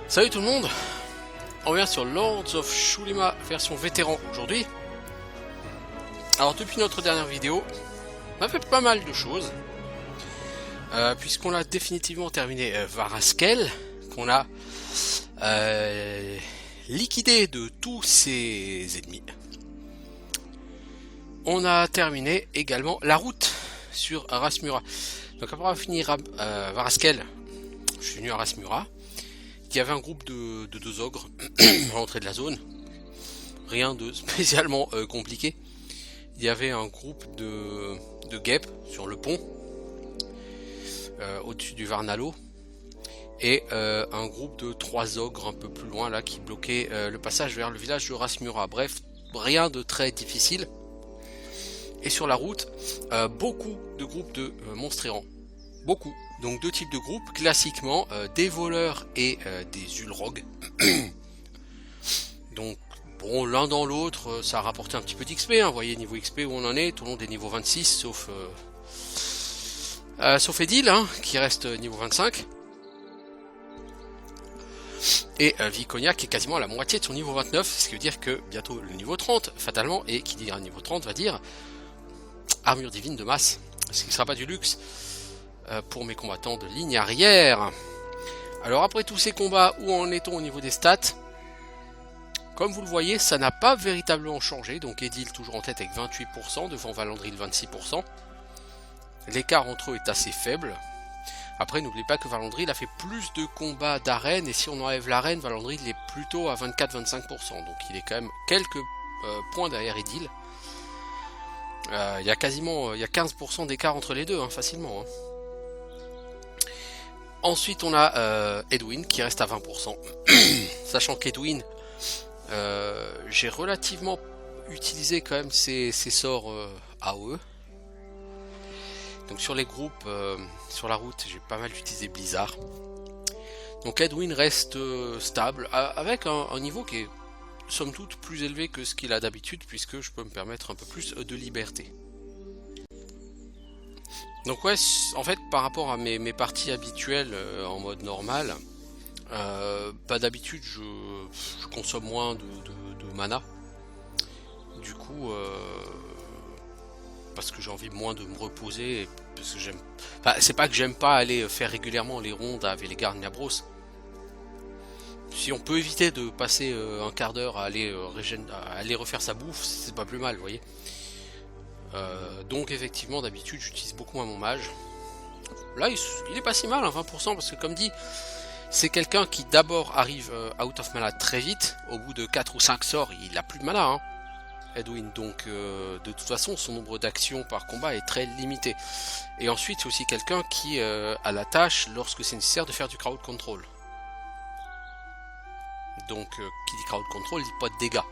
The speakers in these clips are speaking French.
Salut tout le monde, on revient sur Lords of Shulima version vétéran aujourd'hui. Alors depuis notre dernière vidéo, on a fait pas mal de choses, puisqu'on a définitivement terminé Varaskel, qu'on a liquidé de tous ses ennemis. On a terminé également la route sur Rasmura. Donc après avoir fini Varaskel, je suis venu à Rasmura. Il y avait un groupe de deux ogres à l'entrée de la zone. Rien de spécialement compliqué. Il y avait un groupe de guêpes sur le pont, au-dessus du Varnalo. Et un groupe de 3 ogres un peu plus loin là qui bloquaient le passage vers le village de Rasmura. Bref, rien de très difficile. Et sur la route, beaucoup de groupes de monstres errants. Beaucoup. Donc 2 types de groupes, classiquement des voleurs et des ulrogs. Donc bon, l'un dans l'autre, ça a rapporté un petit peu d'XP, hein. Vous voyez niveau XP où on en est, tout le monde est niveau 26, sauf Edil, hein, qui reste niveau 25. Et Viconia qui est quasiment à la moitié de son niveau 29, ce qui veut dire que bientôt le niveau 30, fatalement, et qui dit un niveau 30 va dire armure divine de masse, ce qui ne sera pas du luxe pour mes combattants de ligne arrière. Alors après tous ces combats, où en est-on au niveau des stats? Comme vous le voyez, ça n'a pas véritablement changé. Donc Edil toujours en tête avec 28%, devant Valandril 26%. L'écart entre eux est assez faible. Après n'oubliez pas que Valandril a fait plus de combats d'arène, et si on enlève l'arène, Valandril est plutôt à 24-25%. Donc il est quand même quelques points derrière Edil. Il y a 15% d'écart entre les deux, hein, facilement. Hein. Ensuite on a Edwin qui reste à 20%. Sachant qu'Edwin, j'ai relativement utilisé quand même ses sorts AOE. Donc sur les groupes, sur la route, j'ai pas mal utilisé Blizzard. Donc Edwin reste stable, avec un niveau qui est somme toute plus élevé que ce qu'il a d'habitude, puisque je peux me permettre un peu plus de liberté. Donc ouais, en fait par rapport à mes parties habituelles en mode normal, d'habitude je consomme moins de mana. Du coup, parce que j'ai envie moins de me reposer, et parce que j'aime. Enfin, c'est pas que j'aime pas aller faire régulièrement les rondes avec les gardes Niabros. Si on peut éviter de passer un quart d'heure à aller refaire sa bouffe, c'est pas plus mal, vous voyez. Donc effectivement d'habitude j'utilise beaucoup moins mon mage. Là il est pas si mal, hein, 20%, parce que comme dit, c'est quelqu'un qui d'abord arrive out of mana très vite. Au bout de 4 ou 5 sorts il a plus de mana, hein, Edwin, donc de toute façon son nombre d'actions par combat est très limité. Et ensuite c'est aussi quelqu'un qui a la tâche, lorsque c'est nécessaire, de faire du crowd control. Donc qui dit crowd control dit pas de dégâts.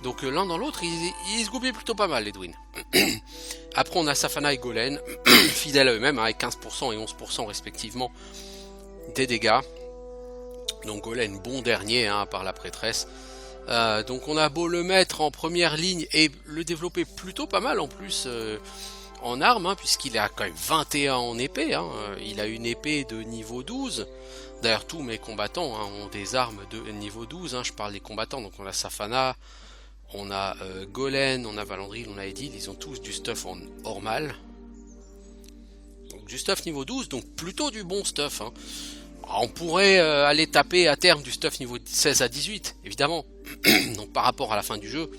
Donc l'un dans l'autre, il se goupille plutôt pas mal, Edwin. Après on a Safana et Golen, fidèles à eux-mêmes, hein, avec 15% et 11% respectivement des dégâts. Donc Golen, bon dernier, hein, par la prêtresse. Donc on a beau le mettre en première ligne et le développer plutôt pas mal en plus en armes, hein, puisqu'il a quand même 21 en épée. Hein. Il a une épée de niveau 12. D'ailleurs tous mes combattants, hein, ont des armes de niveau 12, hein, je parle des combattants. Donc on a Safana, on a Golen, on a Valandril, on a Edil, ils ont tous du stuff en normal. Donc du stuff niveau 12, donc plutôt du bon stuff. Hein. On pourrait aller taper à terme du stuff niveau 16 à 18, évidemment. Donc par rapport à la fin du jeu,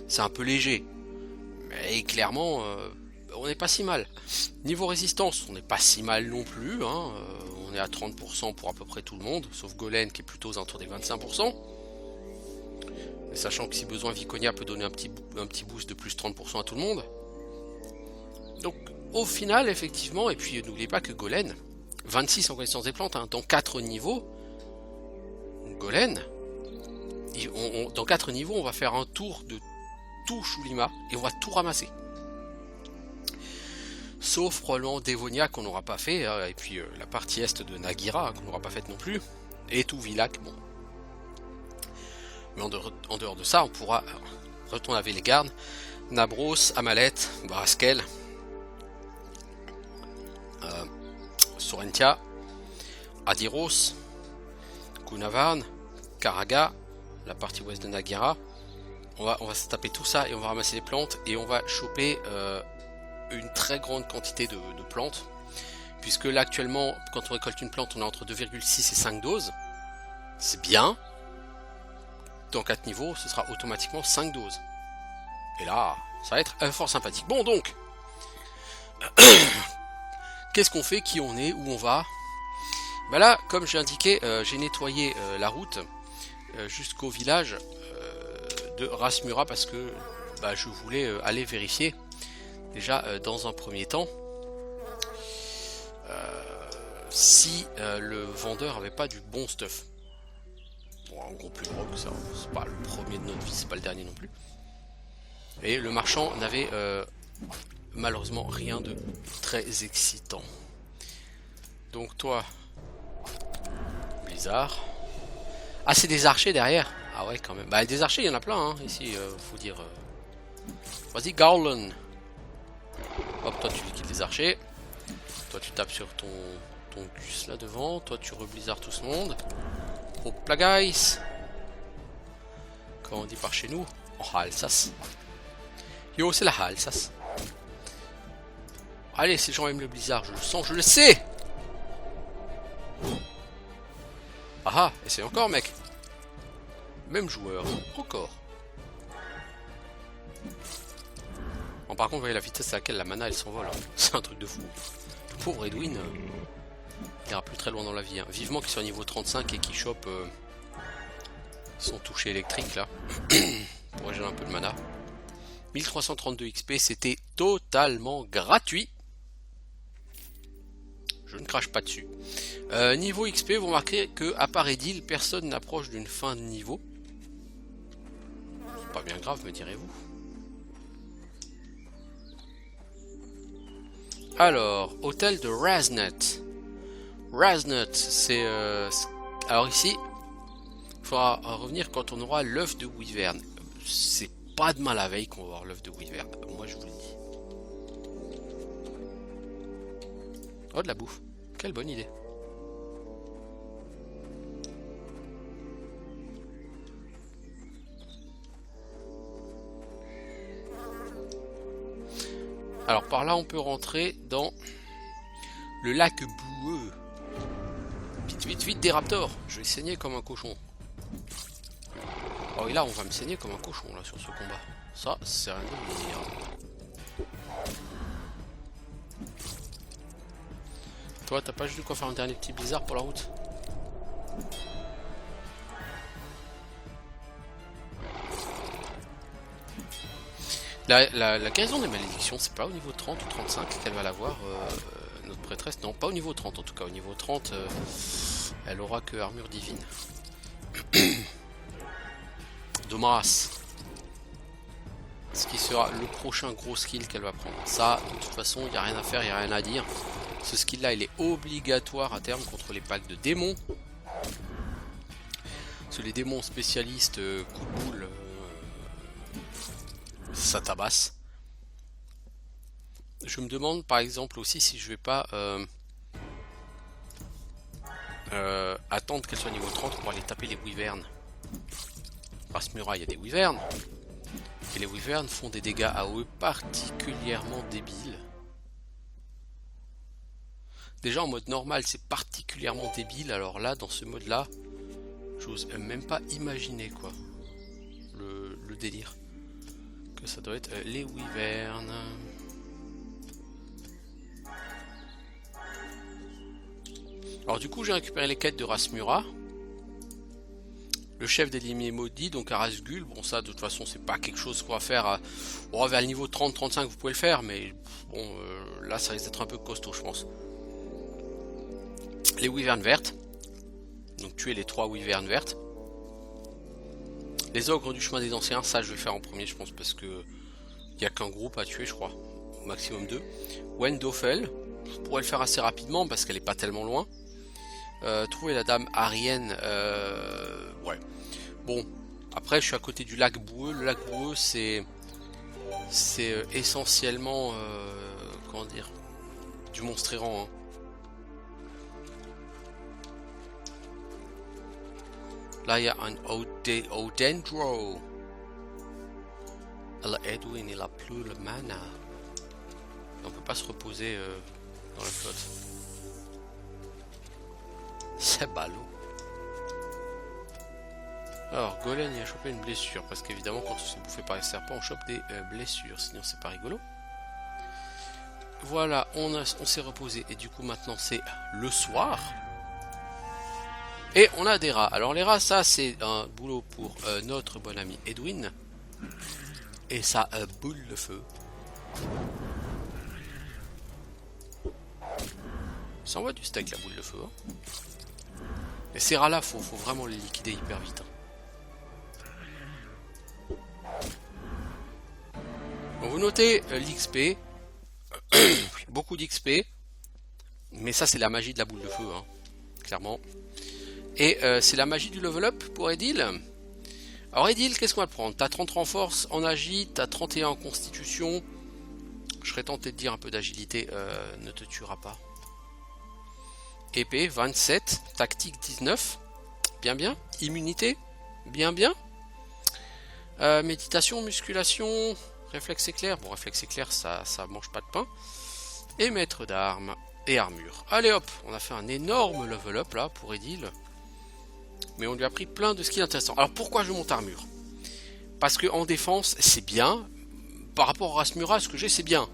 c'est un peu léger. Mais clairement, on n'est pas si mal. Niveau résistance, on n'est pas si mal non plus. Hein. On est à 30% pour à peu près tout le monde, sauf Golen qui est plutôt aux alentours des 25%. Sachant que si besoin, Viconia peut donner un petit boost de plus 30% à tout le monde. Donc au final, effectivement, et puis n'oubliez pas que Golen, 26 en connaissance des plantes, hein, dans 4 niveaux, Golen, dans 4 niveaux, on va faire un tour de tout Shulima et on va tout ramasser. Sauf probablement Devonia qu'on n'aura pas fait, et puis la partie est de Nagira qu'on n'aura pas faite non plus, et tout Vilac, bon. Mais en dehors de ça, on pourra retourner avec les gardes, Nabros, Amalet, Varaskel, Sorentia, Adiros, Kunavarn, Karaga, la partie ouest de Nagara. On va se taper tout ça et on va ramasser les plantes et on va choper une très grande quantité de plantes. Puisque là actuellement, quand on récolte une plante, on est entre 2,6 et 5 doses. C'est bien. Dans 4 niveaux, ce sera automatiquement 5 doses. Et là, ça va être fort sympathique. Bon donc, qu'est-ce qu'on fait, qui on est, où on va? Bah là, comme j'ai indiqué, j'ai nettoyé la route jusqu'au village de Rasmura parce que bah, je voulais aller vérifier déjà dans un premier temps si le vendeur avait pas du bon stuff. Bon, en gros plus gros que ça, c'est pas le premier de notre vie, c'est pas le dernier non plus. Et le marchand n'avait malheureusement rien de très excitant. Donc toi, Blizzard. Ah, c'est des archers derrière. Ah ouais, quand même. Bah, des archers, il y en a plein, hein, ici, faut dire. Vas-y, Garland. Hop, toi, tu liquides les archers. Toi, tu tapes sur ton Gus là devant. Toi, tu reblizzard tout ce monde. Hop là, guys. Comment on dit par chez nous? Oh, Alsace. Yo, c'est la Alsace. Allez, ces gens aiment le blizzard, je le sens, je le sais. Ah ah, essaye encore, mec. Même joueur, encore. Bon, par contre, vous voyez la vitesse à laquelle la mana elle s'envole. Hein. C'est un truc de fou. Le pauvre Edwin, il ira plus très loin dans la vie. Hein. Vivement qu'il soit niveau 35 et qu'il chope son toucher électrique là. Pour régénérer un peu de mana. 1332 XP, c'était totalement gratuit. Je ne crache pas dessus. Niveau XP, vous remarquez que à part Edil, personne n'approche d'une fin de niveau. C'est pas bien grave, me direz-vous. Alors, hôtel de Raznet. Raznet, c'est... alors ici, il faudra revenir quand on aura l'œuf de Wyvern. C'est pas demain la veille qu'on va avoir l'œuf de Wyvern. Moi, je vous le dis. Oh, de la bouffe. Quelle bonne idée. Alors par là on peut rentrer dans le lac boueux. Vite vite vite des raptors. Je vais saigner comme un cochon. Oh et là on va me saigner comme un cochon là sur ce combat. Ça c'est rien de dire. Toi t'as pas juste de quoi faire un dernier petit blizzard pour la route? La guérison des malédictions, c'est pas au niveau 30 ou 35 qu'elle va l'avoir, notre prêtresse. Non, pas au niveau 30 en tout cas. Au niveau 30, elle aura que armure divine. Dommage. Ce qui sera le prochain gros skill qu'elle va prendre. Ça, de toute façon, il n'y a rien à faire, il n'y a rien à dire. Ce skill là, il est obligatoire à terme contre les packs de démons. Parce que les démons spécialistes, coup de boule. Ça tabasse. Je me demande par exemple aussi si je vais pas attendre qu'elle soit niveau 30 pour aller taper les wyverns. Rasmura, il y a des wyverns. Et les wyverns font des dégâts à eux particulièrement débiles. Déjà en mode normal c'est particulièrement débile. Alors là dans ce mode là, j'ose même pas imaginer quoi. Le délire. Que ça doit être les wyverns. Alors du coup j'ai récupéré les quêtes de Rasmura. Le chef des limiers maudits, donc à Rasgul. Bon ça de toute façon c'est pas quelque chose qu'on va faire bon, vers le niveau 30-35 vous pouvez le faire. Mais bon là ça risque d'être un peu costaud je pense. Les wyverns vertes. Donc tuer les 3 wyverns vertes. Les ogres du chemin des anciens, ça je vais faire en premier je pense parce que il n'y a qu'un groupe à tuer je crois, au maximum 2. Wendofel, je pourrais le faire assez rapidement parce qu'elle est pas tellement loin. Trouver la dame Arienne, ouais. Bon, après je suis à côté du lac boueux. Le lac boueux c'est essentiellement, comment dire, du monstre errant. Hein. Là, il y a un Odendro. Alors, Edwin, il a plus le mana. On peut pas se reposer dans la flotte. C'est ballot. Alors, Golem, il a chopé une blessure. Parce qu'évidemment, quand on se bouffé par les serpents, on chope des blessures. Sinon, c'est pas rigolo. Voilà, on s'est reposé. Et du coup, maintenant, c'est le soir. Et on a des rats. Alors, les rats, ça, c'est un boulot pour notre bon ami Edwin. Et ça boule de feu. Ça envoie du steak, la boule de feu. Hein. Et ces rats-là, faut vraiment les liquider hyper vite. Hein. Bon, vous notez l'XP. Beaucoup d'XP. Mais ça, c'est la magie de la boule de feu. Hein, clairement. Et c'est la magie du level up pour Edil. Alors Edil, qu'est-ce qu'on va prendre? T'as 33 en force, en agi, t'as 31 en constitution. Je serais tenté de dire un peu d'agilité ne te tuera pas. Épée 27, tactique 19, bien bien. Immunité, bien bien. Méditation, musculation, réflexe éclair. Bon, réflexe éclair, ça mange pas de pain. Et maître d'armes et armure. Allez hop, on a fait un énorme level up là pour Edil. Mais on lui a pris plein de skills intéressants. Alors pourquoi je monte armure? Parce que en défense, c'est bien. Par rapport à Rasmura, ce que j'ai, c'est bien.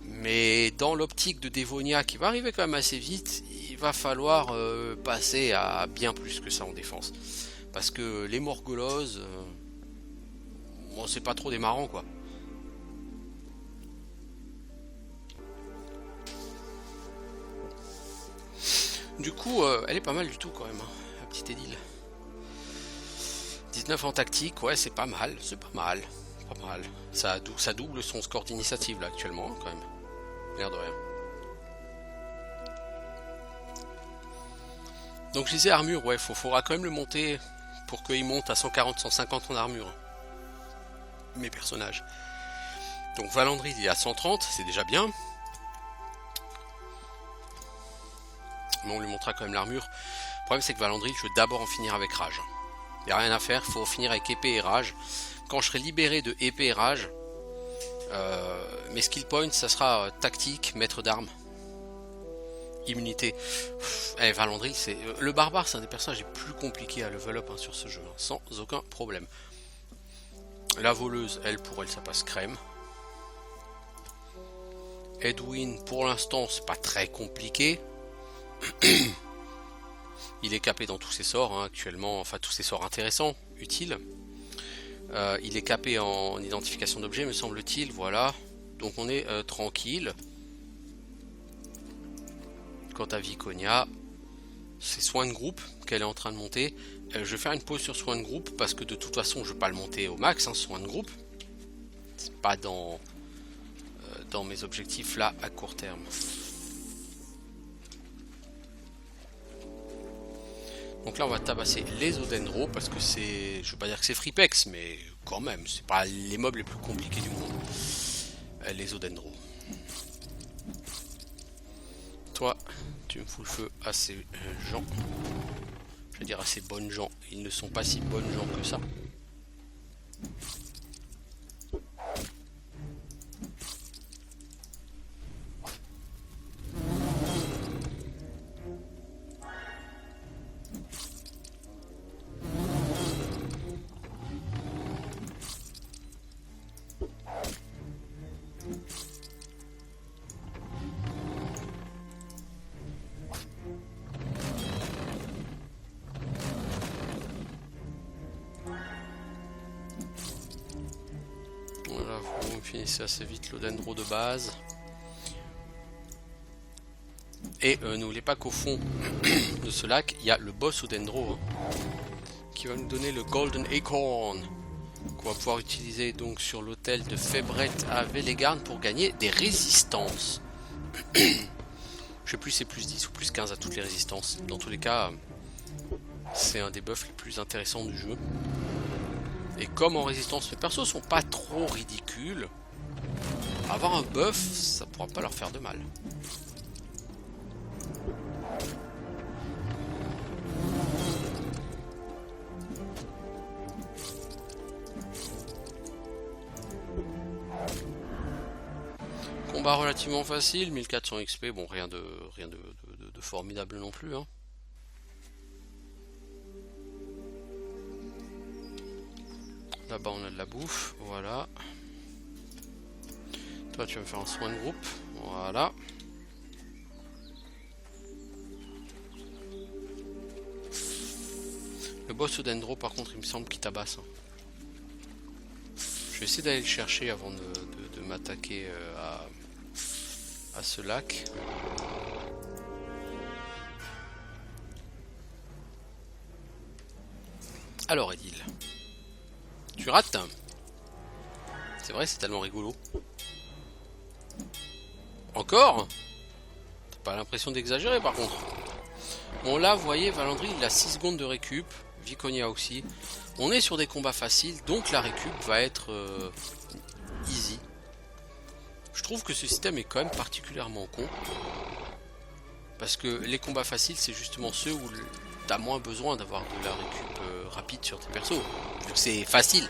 Mais dans l'optique de Dévonia, qui va arriver quand même assez vite, il va falloir passer à bien plus que ça en défense. Parce que les Morgoloses, bon, c'est pas trop démarrant, quoi. Du coup, elle est pas mal du tout quand même, hein, la petite Edil. 19 en tactique, ouais, c'est pas mal, pas mal. Ça double son score d'initiative là actuellement, hein, quand même. L'air de rien. Donc je disais armure, ouais, faudra quand même le monter pour qu'il monte à 140-150 en armure. Mes personnages. Donc Valandry il est à 130, c'est déjà bien. Mais on lui montrera quand même l'armure. Le problème c'est que Valandry, je veux d'abord en finir avec Rage. Il n'y a rien à faire, il faut finir avec épée et rage. Quand je serai libéré de épée et rage, mes skill points, ça sera tactique, maître d'armes, immunité. Valandry, c'est le barbare, c'est un des personnages les plus compliqués à level up hein, sur ce jeu, hein, sans aucun problème. La voleuse, pour elle, ça passe crème. Edwin, pour l'instant, c'est pas très compliqué. Il est capé dans tous ses sorts hein, actuellement, enfin tous ses sorts intéressants, utiles. Il est capé en identification d'objets, me semble-t-il, voilà. Donc on est tranquille. Quant à Viconia, c'est soin de groupe qu'elle est en train de monter. Je vais faire une pause sur soin de groupe parce que de toute façon je ne vais pas le monter au max, hein, soin de groupe. C'est pas dans mes objectifs là à court terme. Donc là on va tabasser les Odendro parce que c'est, je veux pas dire que c'est Fripex, mais quand même, c'est pas les mobs les plus compliqués du monde. Les Odendro. Toi, tu me fous le feu à ces gens. Je veux dire à ces bonnes gens. Ils ne sont pas si bonnes gens que ça. Finissez assez vite l'Odendro de base. Et n'oubliez pas qu'au fond de ce lac, il y a le boss Odendro hein, qui va nous donner le Golden Acorn qu'on va pouvoir utiliser donc sur l'hôtel de Fébrette à Vélégarn pour gagner des résistances. Je sais plus c'est plus 10 ou plus 15 à toutes les résistances. Dans tous les cas, c'est un des buffs les plus intéressants du jeu. Et comme en résistance mes persos sont pas trop ridicules, avoir un buff ça pourra pas leur faire de mal. combat relativement facile, 1400 XP, bon rien de formidable non plus. Hein. Là-bas on a de la bouffe, voilà. Toi tu vas me faire un soin de groupe, voilà. Le boss au dendro par contre il me semble qu'il tabasse. Hein. Je vais essayer d'aller le chercher avant de m'attaquer à ce lac. Alors Edil, tu rates. C'est vrai, c'est tellement rigolo. Encore? T'as pas l'impression d'exagérer par contre. Bon là, vous voyez, Valandry il a 6 secondes de récup, Viconia aussi. On est sur des combats faciles, donc la récup va être easy. Je trouve que ce système est quand même particulièrement con. Parce que les combats faciles, c'est justement ceux où t'as moins besoin d'avoir de la récup rapide sur tes persos. Vu que c'est facile.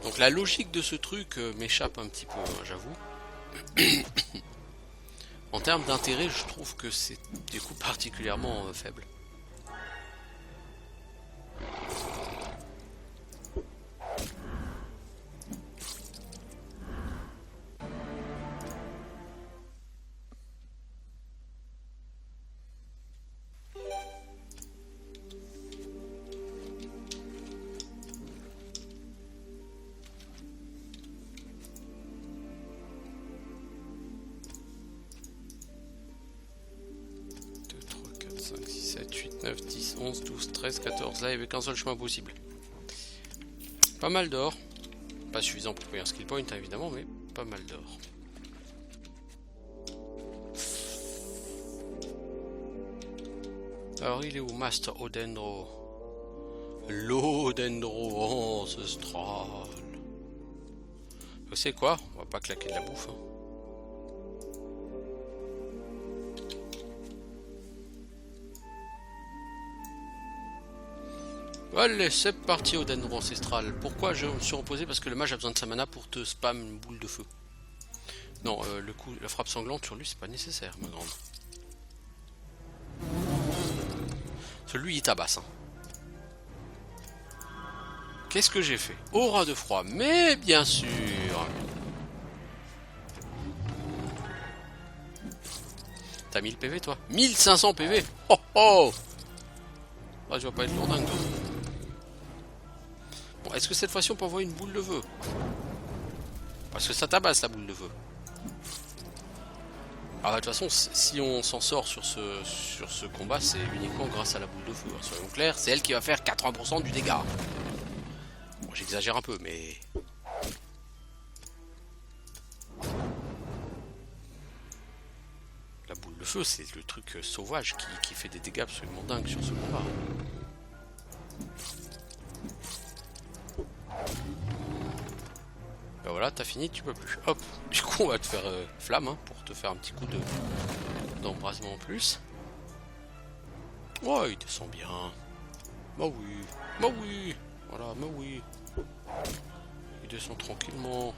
Donc la logique de ce truc m'échappe un petit peu, hein, j'avoue. En termes d'intérêt, je trouve que c'est des coups particulièrement faibles. cinq, 6, 7, 8, 9, 10, 11, 12, 13, 14. Là, il n'y avait qu'un seul chemin possible. Pas mal d'or. Pas suffisant pour payer un skill point, hein, évidemment, mais pas mal d'or. Alors, il est où, Master Odendro? L'Odendro ancestral. Vous savez quoi? On va pas claquer de la bouffe. Hein. Allez, c'est parti au Dendro ancestral. Pourquoi je me suis reposé? Parce que le mage a besoin de sa mana pour te spam une boule de feu. Non, le coup, la frappe sanglante sur lui, c'est pas nécessaire, ma grande. Celui, il tabasse. Hein. Qu'est-ce que j'ai fait? Aura de froid, mais bien sûr. T'as 1000 PV, toi? 1500 PV. Oh oh. Ah, je vais pas être lourdingue, toi. Bon, est-ce que cette fois-ci on peut envoyer une boule de feu? Parce que ça tabasse la boule de feu. Ah bah, de toute façon, si on s'en sort sur ce combat, c'est uniquement grâce à la boule de feu. Soyons clairs, c'est elle qui va faire 80% du dégât. Bon, j'exagère un peu, mais... La boule de feu, c'est le truc sauvage qui fait des dégâts absolument dingues sur ce combat. Ben voilà, t'as fini, tu peux plus. Hop, du coup on va te faire flamme hein, pour te faire un petit coup d'embrasement en plus. Oh, il descend bien. Bah oui, voilà, bah oui. Il descend tranquillement.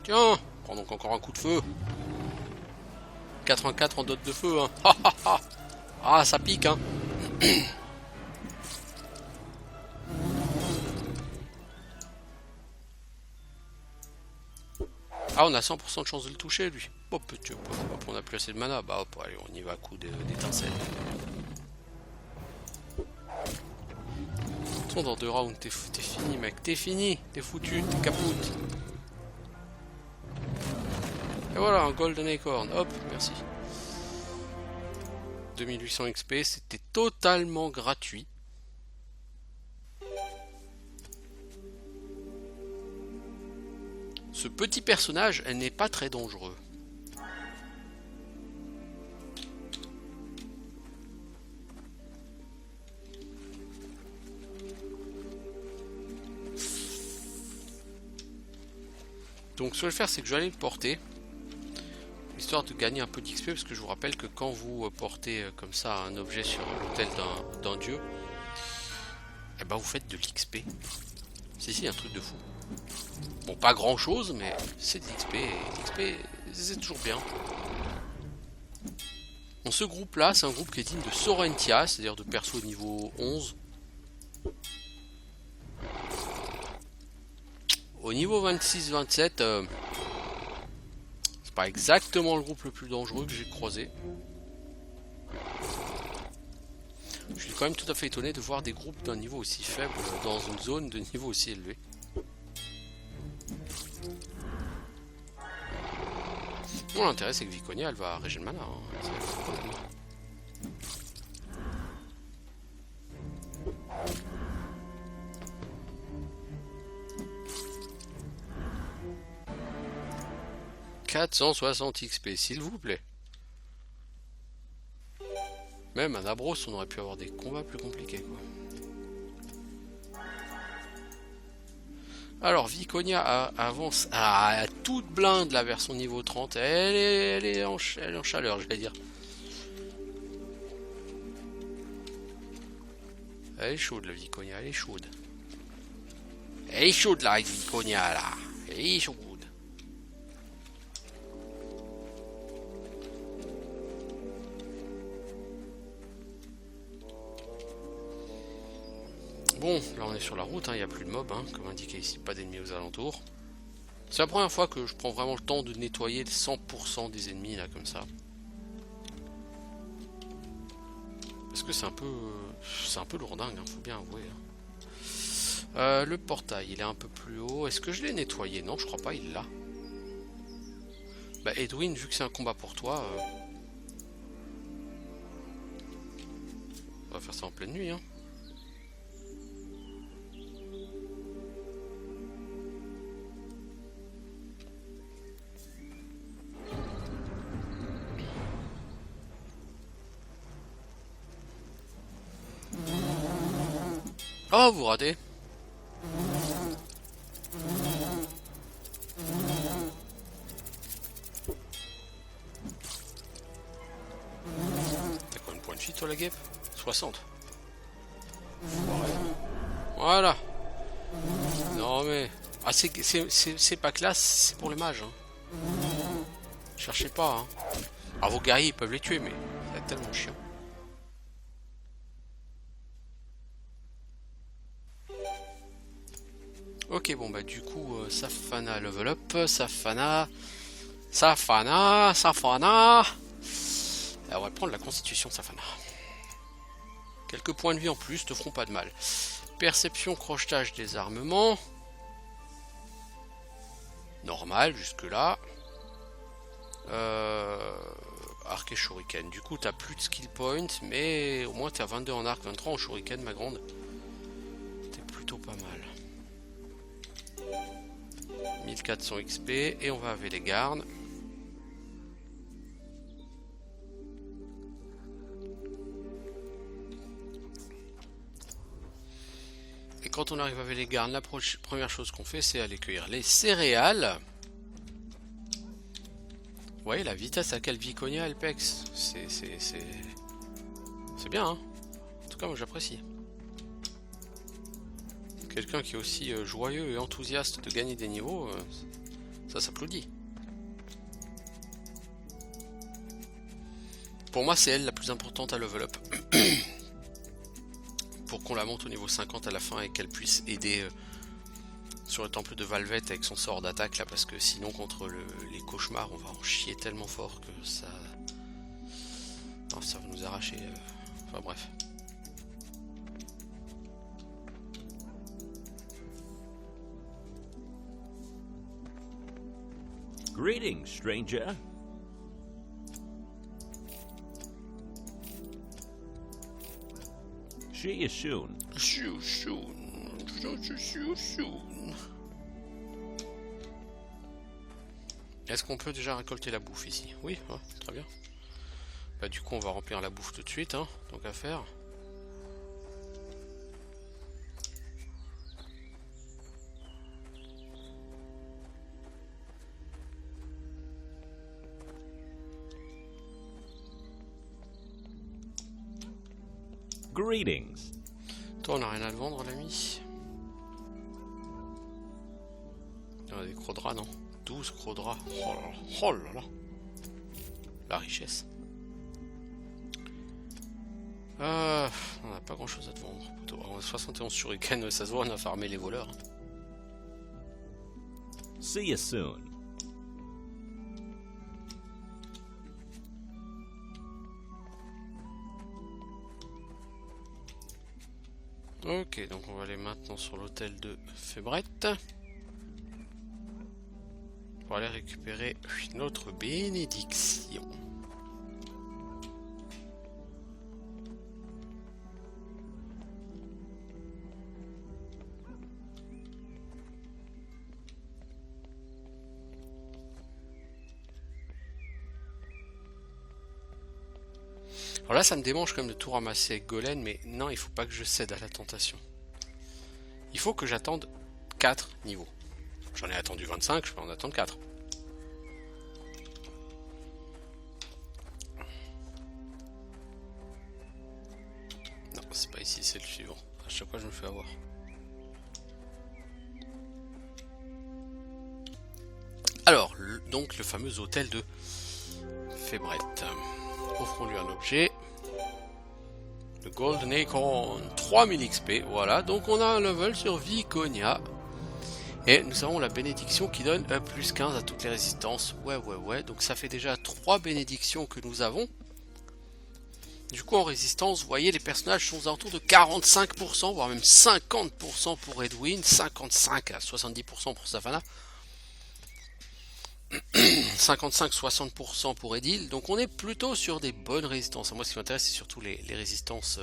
Tiens, prends donc encore un coup de feu. 84 en dot de feu, hein. Ah, ça pique, hein. Ah, on a 100% de chance de le toucher, lui. Hop, hop, on a plus assez de mana. Bah, hop, allez, on y va à coup d'étincelle. Dans 2 rounds, t'es fini, mec. T'es fini. T'es foutu. T'es capoute. Et voilà, un Golden Acorn. Hop, merci. 2800 XP, c'était totalement gratuit. Ce petit personnage, elle n'est pas très dangereux. Donc ce que je vais faire, c'est que je vais aller le porter. Histoire de gagner un peu d'XP, parce que je vous rappelle que quand vous portez comme ça un objet sur l'autel d'un dieu, eh ben vous faites de l'XP. C'est ici un truc de fou. Bon, pas grand chose, mais c'est de l'XP, et l'XP, c'est toujours bien. Bon, ce groupe-là, c'est un groupe qui est digne de Sorentia, c'est-à-dire de perso niveau 11. Au niveau 26-27, c'est pas exactement le groupe le plus dangereux que j'ai croisé. Je suis quand même tout à fait étonné de voir des groupes d'un niveau aussi faible dans une zone de niveau aussi élevé. Bon, l'intérêt c'est que Viconia elle va régénérer le mana. Hein. 460 XP, s'il vous plaît. Même à Nabros, on aurait pu avoir des combats plus compliqués, quoi. Alors, Viconia avance à toute blinde là vers son niveau 30. Elle est en chaleur, je vais dire. Elle est chaude, la Viconia, elle est chaude. Elle est chaude, la Viconia, là. Elle est chaude. Bon, là on est sur la route, il n'y a plus de mobs, hein, comme indiqué ici, pas d'ennemis aux alentours. C'est la première fois que je prends vraiment le temps de nettoyer 100% des ennemis, là, comme ça. Parce que c'est un peu lourdingue, hein, faut bien avouer. Hein. Le portail, il est un peu plus haut. Est-ce que je l'ai nettoyé? Non, je crois pas, il l'a. Bah Edwin, vu que c'est un combat pour toi, on va faire ça en pleine nuit, hein. Oh, vous ratez. T'as quoi, une point de fuite, toi, la guêpe? 60. Voilà. Non, mais... Ah, c'est pas classe, c'est pour les mages. Hein. Cherchez pas. Hein. Alors, vos guerriers, ils peuvent les tuer, mais c'est tellement chiant. Ok, bon bah du coup, Safana level up, Safana. Alors, on va prendre la constitution Safana. Quelques points de vie en plus te feront pas de mal. Perception, crochetage des armements. Normal jusque là. Arc et shuriken. Du coup, t'as plus de skill point, mais au moins t'es à 22 en arc, 23 en shuriken, ma grande. T'es plutôt pas mal. 1400 XP et on va avec les gardes. Et quand on arrive avec les gardes, la première chose qu'on fait, c'est aller cueillir les céréales. Vous voyez la vitesse à laquelle Viconia elle pex. C'est bien, hein. En tout cas, moi j'apprécie. Quelqu'un qui est aussi joyeux et enthousiaste de gagner des niveaux, ça s'applaudit. Pour moi, c'est elle la plus importante à level up. Pour qu'on la monte au niveau 50 à la fin et qu'elle puisse aider sur le temple de Valvette avec son sort d'attaque là, parce que sinon contre les cauchemars on va en chier tellement fort que ça... Non, ça va nous arracher. Enfin bref. Greetings, stranger. See you soon. See you soon. See you soon. Est-ce qu'on peut déjà récolter la bouffe ici? Oui, hein, très bien. Bah du coup on va remplir la bouffe tout de suite, hein, donc à faire. Greetings. Toi on n'a rien à te vendre l'ami. des Crodras, non? 12 Crodras. Oh là là. La richesse. On n'a pas grand chose à te vendre. 71 shurikens, ça se voit, on a farmé les voleurs. See you soon. Ok, donc on va aller maintenant sur l'hôtel de Fébrette. Pour aller récupérer notre bénédiction. Alors là, ça me démange quand même de tout ramasser avec Golem, mais non, il faut pas que je cède à la tentation. Il faut que j'attende 4 niveaux. J'en ai attendu 25, je peux en attendre 4. Non, c'est pas ici, c'est le suivant. À chaque fois, je me fais avoir. Alors, donc le fameux hôtel de Fébrette. Offrons-lui un objet. Le Golden Acorn, 3000 XP, voilà, donc on a un level sur Viconia. Et nous avons la bénédiction qui donne plus 15 à toutes les résistances. Ouais, donc ça fait déjà 3 bénédictions que nous avons. Du coup en résistance, vous voyez, les personnages sont aux alentours de 45%, voire même 50% pour Edwin, 55 à 70% pour Savannah. 55-60% pour Edil, donc on est plutôt sur des bonnes résistances. Moi ce qui m'intéresse c'est surtout les résistances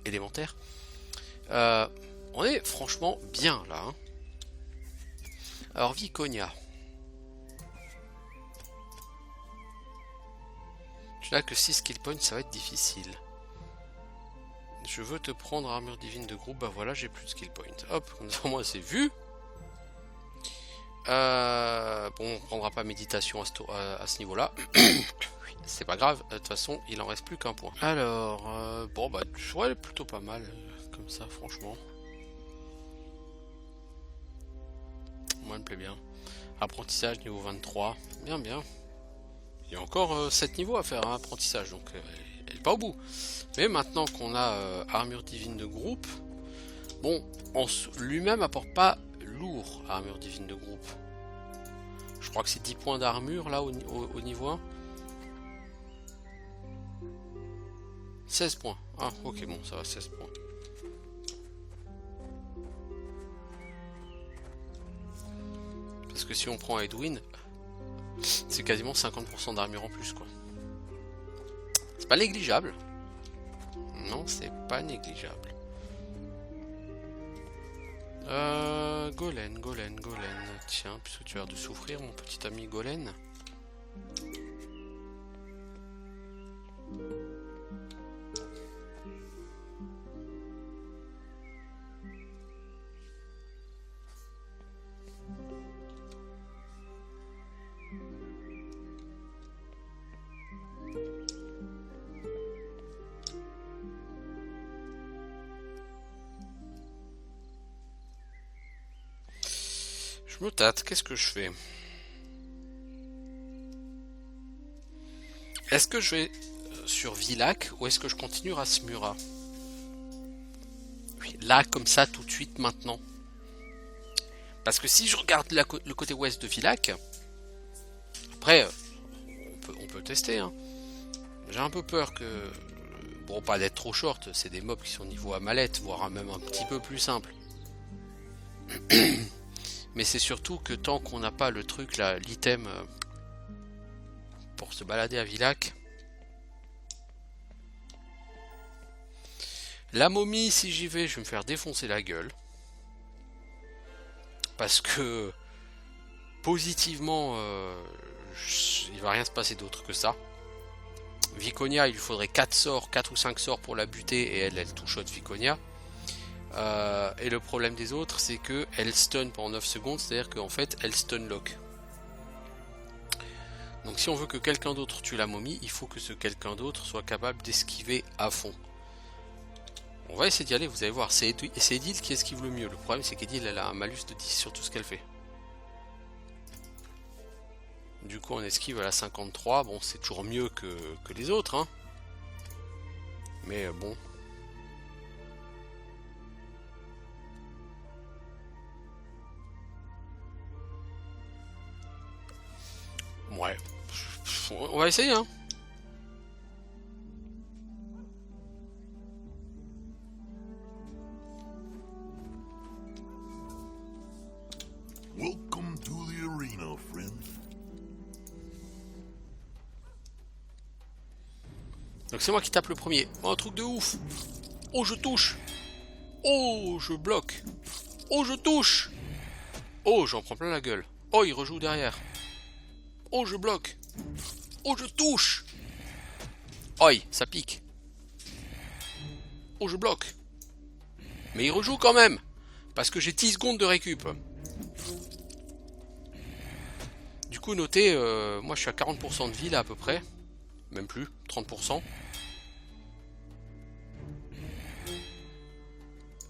élémentaires. On est franchement bien là. Hein. Alors Viconia. Tu n'as que 6 skill points, ça va être difficile. Je veux te prendre armure divine de groupe, bah voilà j'ai plus de skill points. Hop, comme ça moi c'est vu. Bon, on prendra pas méditation à ce niveau-là. C'est pas grave, de toute façon, il en reste plus qu'un point. Alors, bon, bah, ouais, plutôt pas mal, comme ça, franchement. Moi, elle me plaît bien. Apprentissage niveau 23, bien. Il y a encore 7 niveaux à faire, hein, apprentissage, donc elle est pas au bout. Mais maintenant qu'on a armure divine de groupe, bon, lui-même apporte pas lourd armure divine de groupe. Je crois que c'est 10 points d'armure là au niveau 1. 16 points. Ah ok bon ça va 16 points. Parce que si on prend Edwin, c'est quasiment 50% d'armure en plus quoi. C'est pas négligeable. Non c'est pas négligeable. Golen. Tiens, puisque tu as de souffrir, mon petit ami Golen. Je me tâte, qu'est-ce que je fais? Est-ce que je vais sur Villach ou est-ce que je continue à Smura? Oui, là, comme ça, tout de suite, maintenant. Parce que si je regarde le côté ouest de Villach, après, on peut tester. Hein. J'ai un peu peur que... Bon, pas d'être trop short, c'est des mobs qui sont niveau Amalette, voire même un petit peu plus simple. Mais c'est surtout que tant qu'on n'a pas le truc là, l'item pour se balader à Villach. La momie, si j'y vais, je vais me faire défoncer la gueule. Parce que positivement, il va rien se passer d'autre que ça. Viconia, il lui faudrait 4 ou 5 sorts pour la buter et elle two-shot Viconia. Et le problème des autres, c'est que elle stun pendant 9 secondes, c'est-à-dire qu'en fait, elle stun lock. Donc si on veut que quelqu'un d'autre tue la momie, il faut que ce quelqu'un d'autre soit capable d'esquiver à fond. On va essayer d'y aller, vous allez voir, c'est Edil qui esquive le mieux. Le problème, c'est qu'Edil, elle a un malus de 10 sur tout ce qu'elle fait. Du coup, on esquive à la 53. Bon, c'est toujours mieux que les autres, hein. Mais bon. Ouais. On va essayer, hein. Welcome to the arena, friend. Donc c'est moi qui tape le premier. Oh, un truc de ouf. Oh, je touche. Oh, je bloque. Oh, je touche. Oh, j'en prends plein la gueule. Oh, il rejoue derrière. Oh, je bloque. Oh, je touche. Oi, ça pique. Oh, je bloque. Mais il rejoue quand même. Parce que j'ai 10 secondes de récup. Du coup, notez, moi je suis à 40% de vie là à peu près. Même plus, 30%.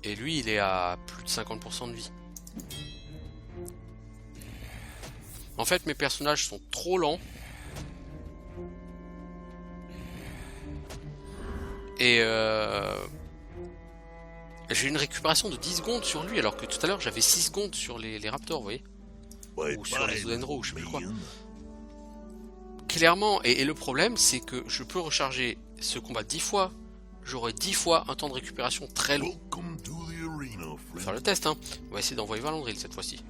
Et lui, il est à plus de 50% de vie. En fait, mes personnages sont trop lents. Et j'ai une récupération de 10 secondes sur lui, alors que tout à l'heure j'avais 6 secondes sur les raptors, vous voyez. Ou sur les Udenro, ou je sais plus quoi. Clairement, et le problème, c'est que je peux recharger ce combat 10 fois. J'aurai 10 fois un temps de récupération très long. On va faire le test, hein. On va essayer d'envoyer Valandril cette fois-ci.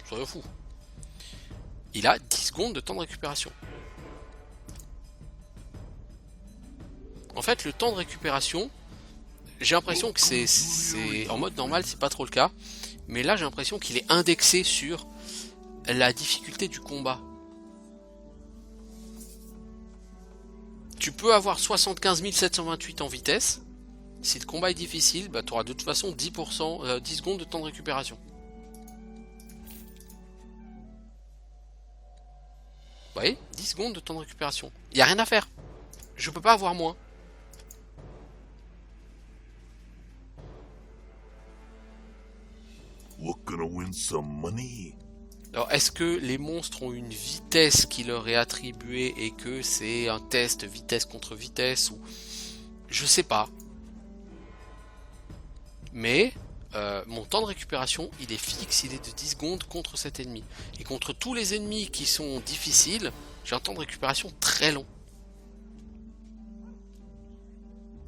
Soyons fous. Il a 10 secondes de temps de récupération. En fait, le temps de récupération, j'ai l'impression que c'est en mode normal, c'est pas trop le cas. Mais là, j'ai l'impression qu'il est indexé sur la difficulté du combat. Tu peux avoir 75 728 en vitesse. Si le combat est difficile, bah, tu auras de toute façon 10 secondes de temps de récupération. Vous voyez, 10 secondes de temps de récupération. Il n'y a rien à faire. Je peux pas avoir moins. We're gonna win some money. Alors, est-ce que les monstres ont une vitesse qui leur est attribuée et que c'est un test vitesse contre vitesse ou... Je sais pas. Mais mon temps de récupération, il est fixe, il est de 10 secondes contre cet ennemi. Et contre tous les ennemis qui sont difficiles, j'ai un temps de récupération très long.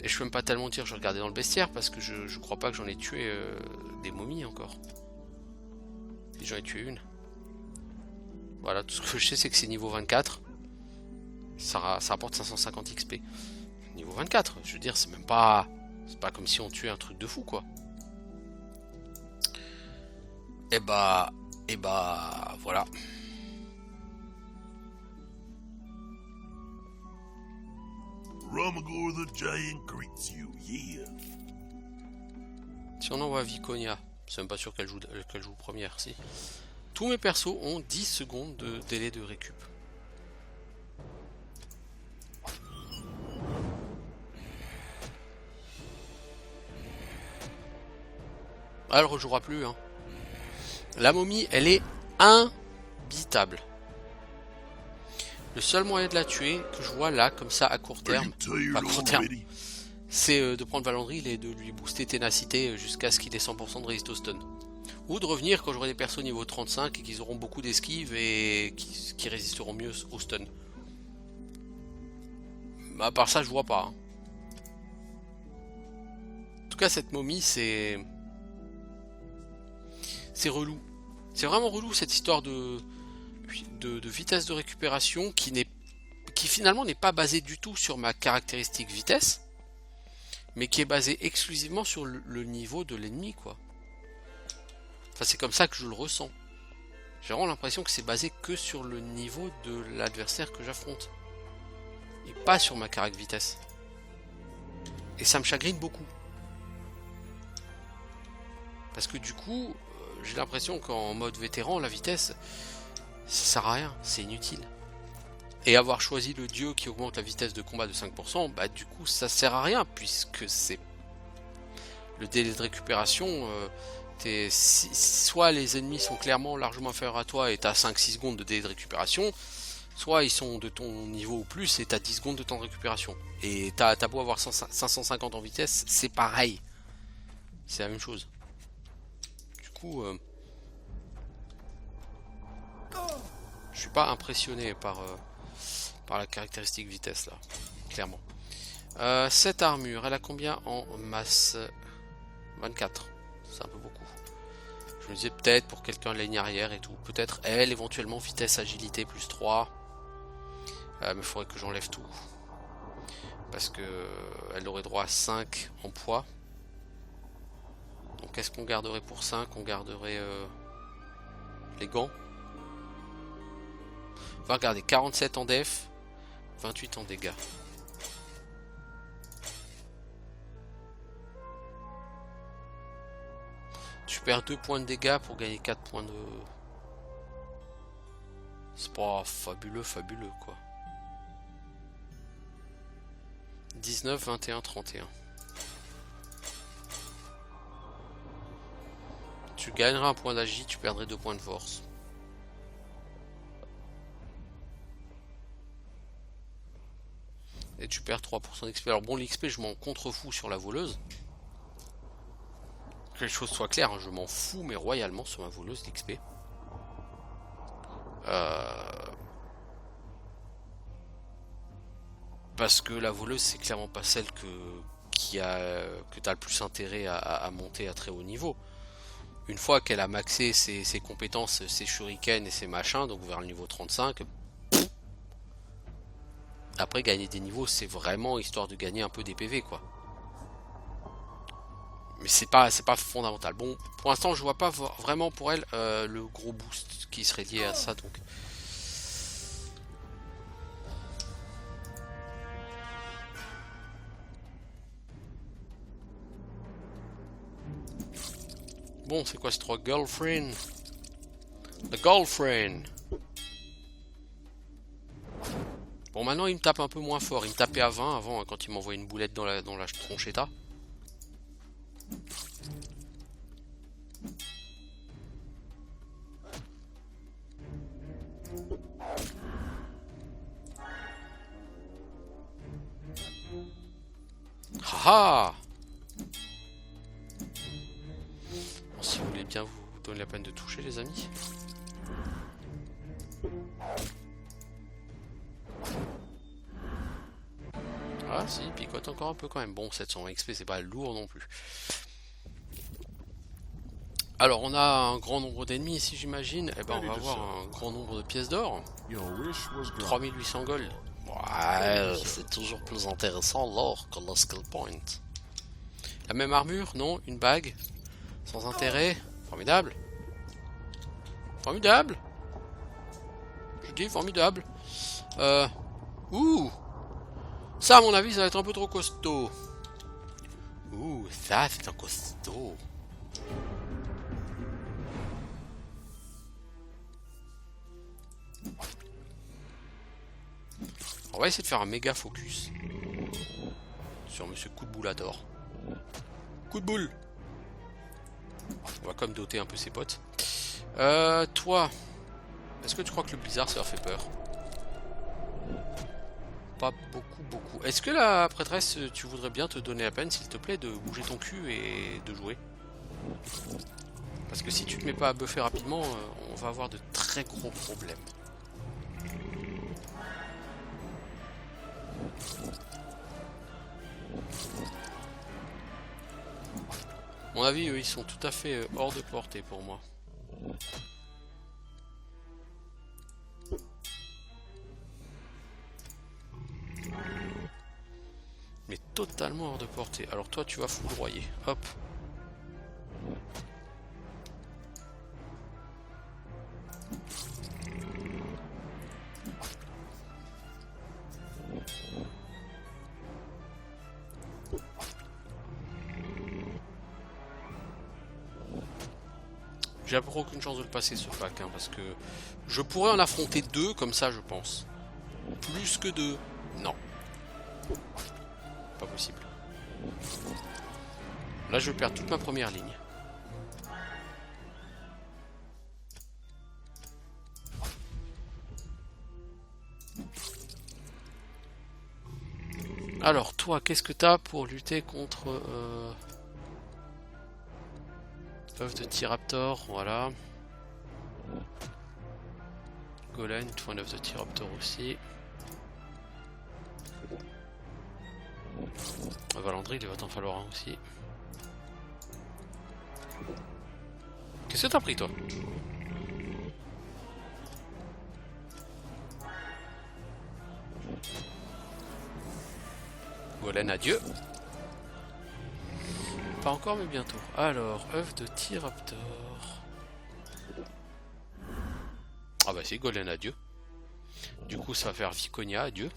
Et je peux même pas tellement dire, je regardais dans le bestiaire parce que je crois pas que j'en ai tué des momies encore. Et j'en ai tué une. Voilà, tout ce que je sais c'est que c'est niveau 24. Ça rapporte 550 XP. Niveau 24, je veux dire, c'est même pas... C'est pas comme si on tuait un truc de fou, quoi. Et bah, voilà. Ramagor the Giant greets you, yeah. Si on envoie Viconia, c'est même pas sûr qu'elle joue première, si. Tous mes persos ont 10 secondes de délai de récup. Elle rejouera plus, hein. La momie, elle est imbitable. Le seul moyen de la tuer que je vois là, comme ça, à court terme, c'est de prendre Valandril et de lui booster ténacité jusqu'à ce qu'il ait 100% de résiste au stun. Ou de revenir quand j'aurai des persos niveau 35 et qu'ils auront beaucoup d'esquive et qui résisteront mieux au stun. À part ça, je vois pas. Hein. En tout cas, cette momie, c'est relou. C'est vraiment relou cette histoire de vitesse de récupération qui finalement n'est pas basée du tout sur ma caractéristique vitesse, mais qui est basée exclusivement sur le niveau de l'ennemi, quoi. Enfin, c'est comme ça que je le ressens. J'ai vraiment l'impression que c'est basé que sur le niveau de l'adversaire que j'affronte. Et pas sur ma caractéristique vitesse. Et ça me chagrine beaucoup. Parce que du coup, j'ai l'impression qu'en mode vétéran, la vitesse, ça sert à rien, c'est inutile. Et avoir choisi le dieu qui augmente la vitesse de combat de 5%, bah du coup ça sert à rien, puisque c'est... Le délai de récupération, soit les ennemis sont clairement largement inférieurs à toi et t'as 5-6 secondes de délai de récupération, soit ils sont de ton niveau ou plus et t'as 10 secondes de temps de récupération. Et t'as beau avoir 550 en vitesse, c'est pareil. C'est la même chose. Du coup, je suis pas impressionné par la caractéristique vitesse là, clairement. Cette armure, elle a combien en masse? 24, c'est un peu beaucoup. Je me disais peut-être pour quelqu'un ligne arrière et tout. Peut-être elle, éventuellement vitesse, agilité plus 3. Mais il faudrait que j'enlève tout. Parce que elle aurait droit à 5 en poids. Donc est-ce qu'on garderait pour 5? On garderait les gants. On va regarder 47 en def, 28 en dégâts. Tu perds 2 points de dégâts pour gagner 4 points de... C'est pas fabuleux quoi. 19, 21, 31. Tu gagneras un point d'agi, tu perdrais 2 points de force. Et tu perds 3% d'XP. Alors bon, l'XP, je m'en contrefous sur la voleuse. Que les choses soient claires, hein, je m'en fous, mais royalement sur ma voleuse d'XP. Parce que la voleuse, c'est clairement pas celle que t'as le plus intérêt à monter à très haut niveau. Une fois qu'elle a maxé ses compétences, ses shurikens et ses machins, donc vers le niveau 35, après gagner des niveaux, c'est vraiment histoire de gagner un peu des PV quoi. Mais c'est pas fondamental. Bon, pour l'instant, je vois pas vraiment pour elle le gros boost qui serait lié à ça. Donc, bon, c'est quoi ce 3 girlfriend? The girlfriend. Bon, maintenant il me tape un peu moins fort. Il me tapait à 20 avant, hein, quand il m'envoyait une boulette dans la tronchetta. Haha. Bon, si vous voulez bien vous donner la peine de toucher les amis. Ah si, il picote encore un peu quand même. Bon, 720 XP, c'est pas lourd non plus. Alors, on a un grand nombre d'ennemis ici, j'imagine. Eh ben, on va avoir un grand nombre de pièces d'or. 3800 gold. Ouais, c'est toujours plus intéressant l'or que le skill point. La même armure, non? Une bague. Sans intérêt. Formidable. Formidable. Je dis formidable. Ouh. Ça, à mon avis, ça va être un peu trop costaud. Ouh, ça, c'est un costaud. On va essayer de faire un méga focus sur Monsieur Coup de Boulador. Coup de boule. On va comme doter un peu ses potes. Toi, est-ce que tu crois que le blizzard ça leur fait peur? Pas beaucoup. Est-ce que la prêtresse, tu voudrais bien te donner la peine, s'il te plaît, de bouger ton cul et de jouer? Parce que si tu te mets pas à buffer rapidement, on va avoir de très gros problèmes. À mon avis, eux, ils sont tout à fait hors de portée pour moi. Mais totalement hors de portée. Alors toi, tu vas foudroyer. Hop. J'ai à peu près aucune chance de le passer ce pack, hein, parce que je pourrais en affronter 2 comme ça, je pense. Plus que 2, non. Pas possible. Là, je vais perdre toute ma première ligne. Alors, toi, qu'est-ce que t'as pour lutter contre... œuf de T-Raptor, voilà. Golem, il te faut un œuf de T-Raptor aussi. Valandril, il va t'en falloir un aussi. Qu'est-ce que t'as pris, toi? Golem, adieu. Pas encore, mais bientôt. Alors, œuf de T-Raptor. Ah bah c'est Golem, adieu. Du coup, ça va faire Viconia, adieu.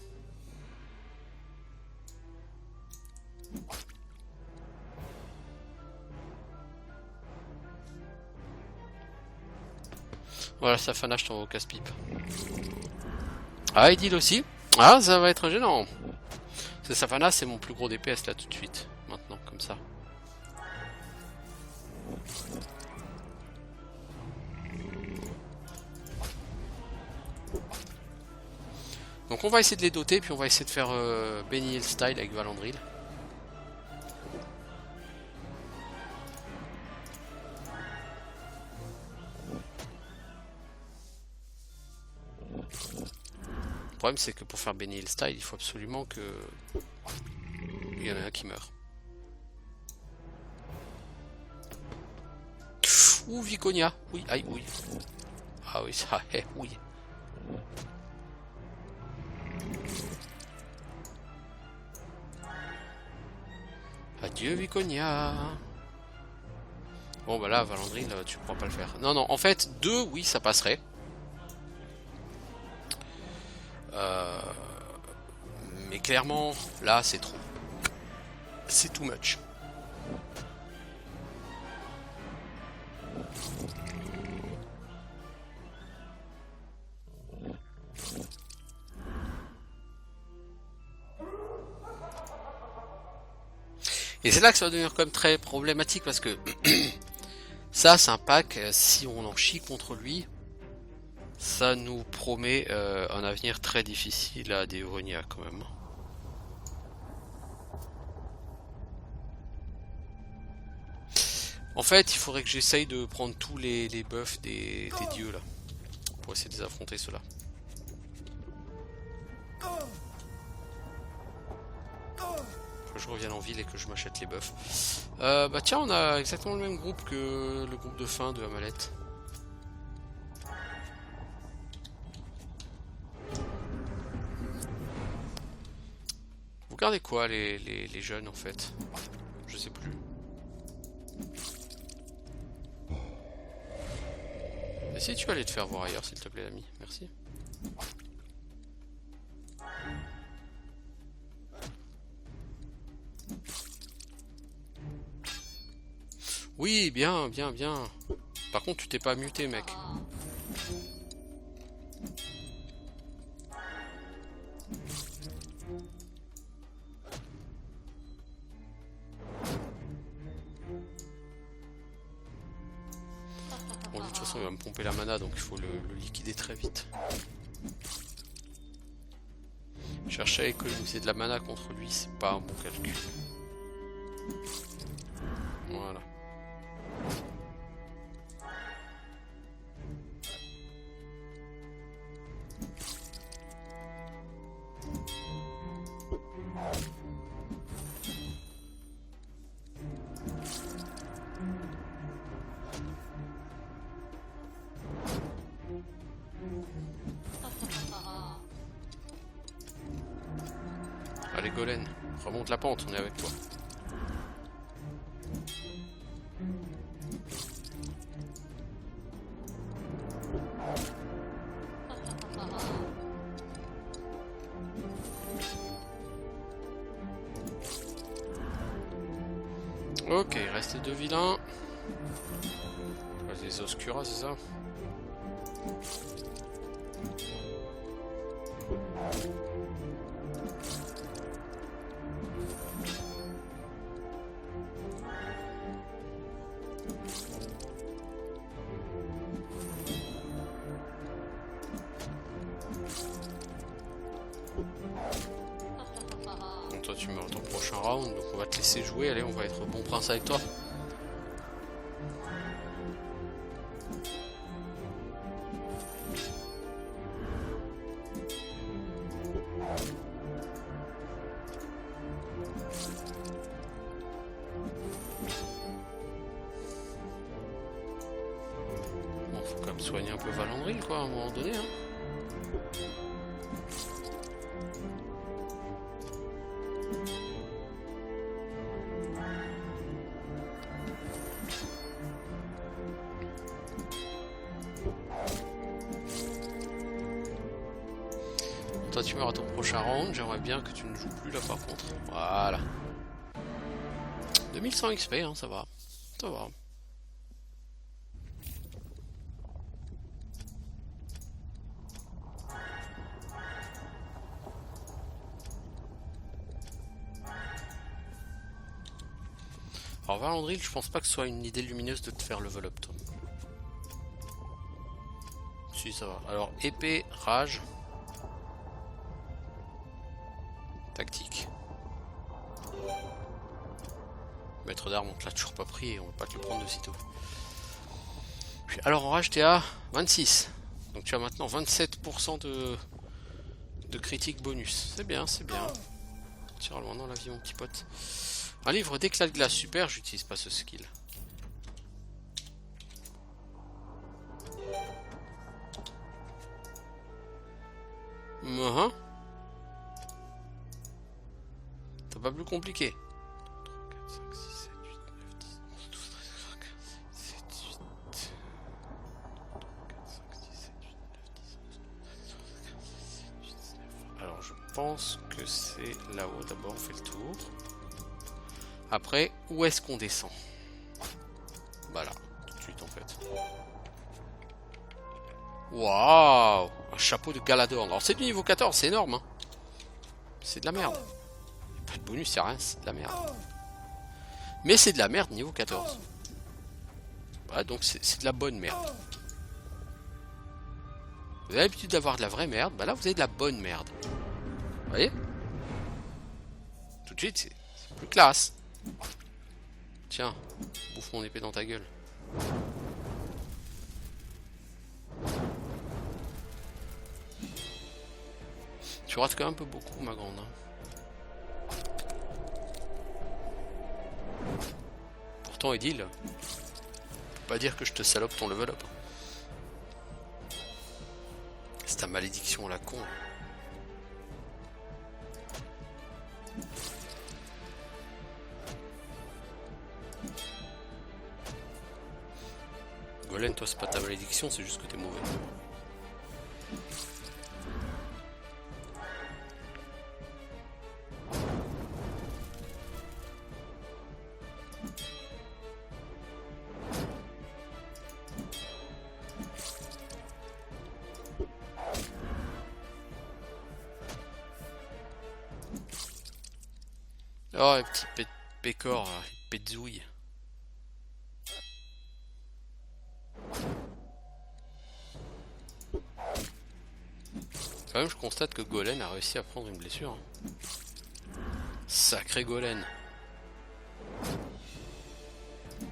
Voilà, Safana, je t'envoie au casse-pipe. Ah, Edil aussi. Ah, ça va être gênant. C'est Safana, c'est mon plus gros DPS là tout de suite. Maintenant, comme ça. Donc on va essayer de les doter, puis on va essayer de faire Benny Hill style avec Valandril. Le problème c'est que pour faire Benny Hill style, il faut absolument que... il y en ait un qui meurt. Ouh, Viconia. Oui, aïe, oui. Ah oui, ça, oui. Adieu, Viconia. Bon, bah là, Valandril, tu pourras pas le faire. Non, non, en fait, 2, oui, ça passerait. Mais clairement, là, c'est trop. C'est too much. Et c'est là que ça va devenir quand même très problématique parce que ça, c'est un pack, si on en chie contre lui, ça nous promet un avenir très difficile à Déonia quand même. En fait, il faudrait que j'essaye de prendre tous les buffs des dieux là, pour essayer de les affronter ceux-là. Que je revienne en ville et que je m'achète les buffs. Bah tiens, on a exactement le même groupe que le groupe de fin de Amalette. Vous gardez quoi les jeunes en fait? Je sais plus. Et si tu allais te faire voir ailleurs s'il te plaît l'ami, merci. Oui, bien, bien, bien. Par contre, tu t'es pas muté, mec. Bon, de toute façon, il va me pomper la mana, donc il faut le liquider très vite. Chercher à économiser de la mana contre lui, c'est pas un bon calcul. Voilà. Allez Golem, remonte la pente, on est avec toi. Ok, il reste 2 vilains. Les Oscuras, c'est ça? round, donc on va te laisser jouer. Allez, on va être bon prince avec toi. Bon, faut quand même soigner un peu Valandril, quoi, à un moment donné, hein. Toi tu meurs à ton prochain round, j'aimerais bien que tu ne joues plus là par contre. Voilà. 2100 XP, hein, ça va. Ça va. Alors Valandril, je pense pas que ce soit une idée lumineuse de te faire level up toi. Si ça va. Alors épée, rage. Tactique. Maître d'armes, on te l'a toujours pas pris et on va pas te le prendre de sitôt. Puis, alors en rage t'es à 26. Donc tu as maintenant 27% de critique bonus. C'est bien, c'est bien. Tire loin dans la vie mon petit pote. Un livre d'éclat de glace, super, j'utilise pas ce skill. C'est pas plus compliqué. 3, 4, 5, 6, 7, 8, 9, 10, 11, 12, 13, 14, 15, 16, 17, 18. Alors je pense que c'est là-haut. D'abord on fait le tour. Après, où est-ce qu'on descend? Voilà, tout de suite en fait. Waouh! Un chapeau de Galador. Alors c'est du niveau 14, c'est énorme. Hein. C'est de la merde. Pas de bonus, c'est rien, c'est de la merde. Mais c'est de la merde niveau 14. Voilà, donc c'est de la bonne merde. Vous avez l'habitude d'avoir de la vraie merde, bah là vous avez de la bonne merde. Vous voyez? Tout de suite, c'est plus classe. Tiens, bouffe mon épée dans ta gueule. Tu rates quand même un peu beaucoup, ma grande. Hein. Pourtant, Edil, faut pas dire que je te salope ton level up. C'est ta malédiction, la con. Golem, toi, c'est pas ta malédiction, c'est juste que t'es mauvais. Oh, les petits pécores, les pétzouilles. Quand même, je constate que Golem a réussi à prendre une blessure. Hein. Sacré Golem.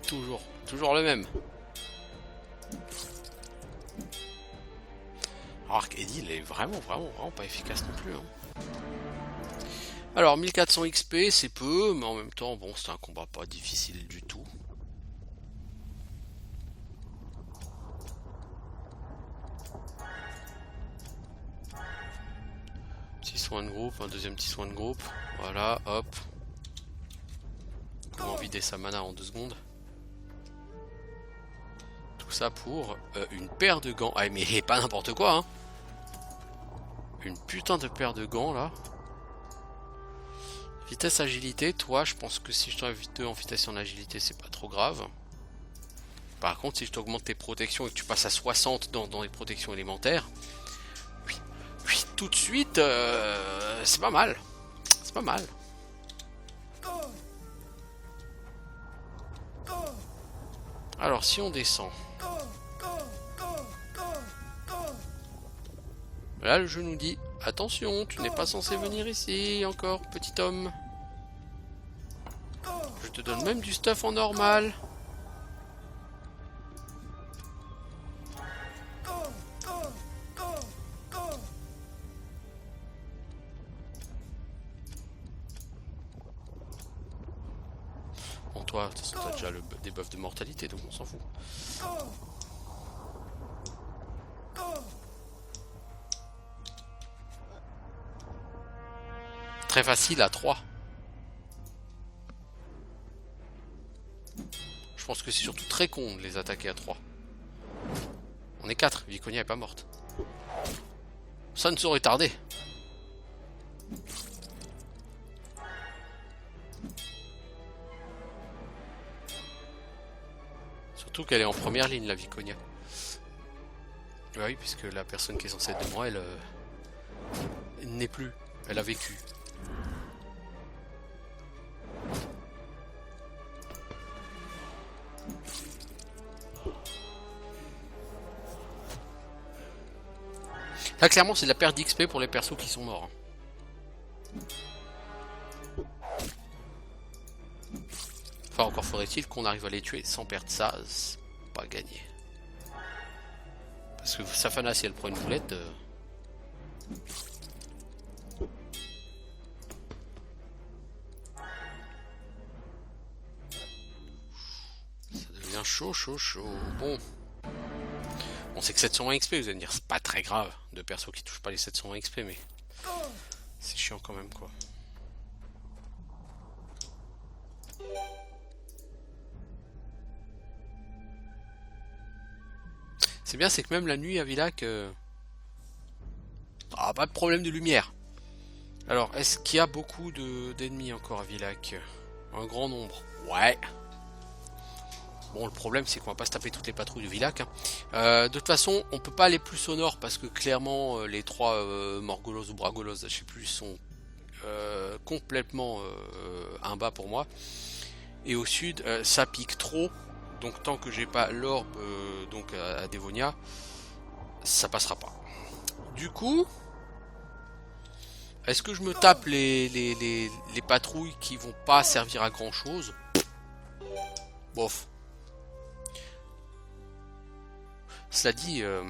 Toujours le même. Alors qu'Eddie, il est vraiment pas efficace non plus. Hein. Alors 1400 XP, c'est peu, mais en même temps, bon, c'est un combat pas difficile du tout. Petit soin de groupe, un deuxième petit soin de groupe. Voilà, hop. Comment vider sa mana en 2 secondes. Tout ça pour une paire de gants. Ah mais pas n'importe quoi, hein. Une putain de paire de gants, là. Vitesse, agilité, toi, je pense que si je t'enlève 2 en vitesse et en agilité, c'est pas trop grave. Par contre, si je t'augmente tes protections et que tu passes à 60 dans les protections élémentaires, oui, tout de suite, c'est pas mal. C'est pas mal. Alors, si on descend... Là, le jeu nous dit, attention, tu n'es pas censé venir ici encore, petit homme. Je te donne même du stuff en normal. Bon, toi, de toute façon, t'as déjà le debuff de mortalité, donc on s'en fout. Très facile à 3. Je pense que c'est surtout très con de les attaquer à 3. On est 4, Viconia est pas morte. Ça ne saurait tarder. Surtout qu'elle est en première ligne, la Viconia. Oui, puisque la personne qui est censée être de moi, elle n'est plus. Elle a vécu. Là, clairement, c'est de la perte d'XP pour les persos qui sont morts. Enfin, encore faudrait-il qu'on arrive à les tuer sans perdre ça, c'est pas gagné. Parce que Safana, si elle prend une boulette... Ça devient chaud. Bon. On sait que 720 XP, vous allez me dire, c'est pas très grave de persos qui touchent pas les 720 XP, mais c'est chiant quand même, quoi. C'est bien, c'est que même la nuit à Villac, pas de problème de lumière. Alors, est-ce qu'il y a beaucoup d'ennemis encore à Villac? Un grand nombre. Ouais. Bon, le problème, c'est qu'on va pas se taper toutes les patrouilles de Villac. De toute façon, on peut pas aller plus au nord parce que clairement, les 3 Morgolos ou Bragolos, je sais plus, sont complètement un bas pour moi. Et au sud, ça pique trop. Donc, tant que j'ai pas l'orbe donc à Dévonia, ça passera pas. Du coup, est-ce que je me tape les patrouilles qui vont pas servir à grand chose? Bof. Cela dit, là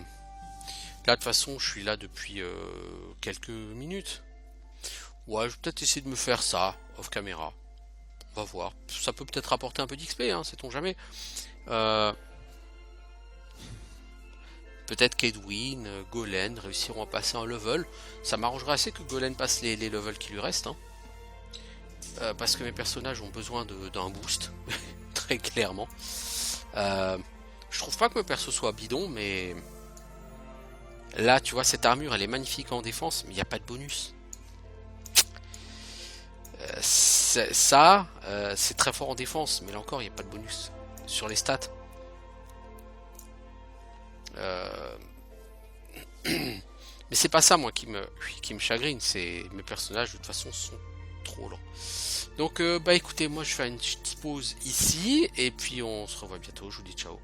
de toute façon je suis là depuis quelques minutes. Ouais, je vais peut-être essayer de me faire ça, off caméra. On va voir. Ça peut peut-être apporter un peu d'XP, hein, sait-on jamais. Peut-être qu'Edwin, Golen réussiront à passer un level. Ça m'arrangerait assez que Golen passe les levels qui lui restent. Hein. Parce que mes personnages ont besoin d'un boost. Très clairement. Je trouve pas que mon perso soit bidon, mais... Là, tu vois, cette armure, elle est magnifique en défense, mais il n'y a pas de bonus. C'est très fort en défense, mais là encore, il n'y a pas de bonus sur les stats. Mais c'est pas ça, moi, qui me chagrine. C'est mes personnages, de toute façon, sont trop lents. Donc, écoutez, moi, je fais une petite pause ici, et puis on se revoit bientôt. Je vous dis ciao.